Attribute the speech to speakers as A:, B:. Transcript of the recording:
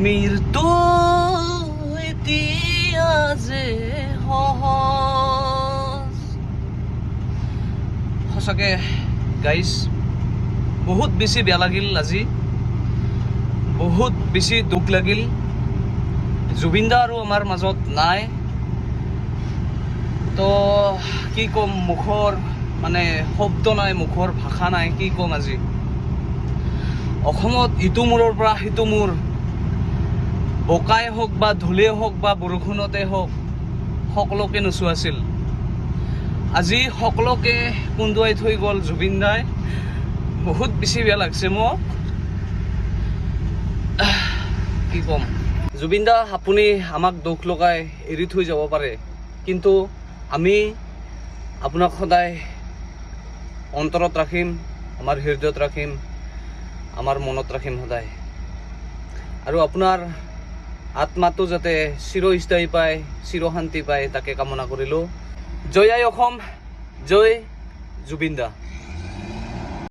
A: মৃত্যু এতিয়া যে সহজ। সঁচাকে গাইজ বহুত বেছি বেয়া লাগিল আজি, বহুত বেছি দুখ লাগিল। জুবিন দা আৰু আমাৰ মাজত নাই, তো কি ক'ম, মুখৰ মানে শব্দ নাই, মুখৰ ভাষা নাই, কি ক'ম আজি। অসমত ইটো মূৰৰ পৰা সিটো মূৰ, বোকাই হওক বা ধূলেই হওক বা বৰষুণতে হওক, সকলোকে নোচোৱাছিল। আজি সকলোকে কন্দুৱাই থৈ গ'ল জুবিন দাই। বহুত বেছি বেয়া লাগছে মোক, কি ক'ম। জুবিন দা, আপুনি আমাক দুখ লগাই এৰি থৈ যাব পাৰে, কিন্তু আমি আপোনাক সদায় অন্তৰত ৰাখিম, আমাৰ হৃদয়ত ৰাখিম, আমাৰ মনত ৰাখিম সদায়। আৰু আপোনাৰ আত্মাটো যাতে চিৰস্থায়ী পায়, চিৰশান্তি পায়, তাকে কামনা কৰিলোঁ। জয় আই অসম, জয় জুবিন দা।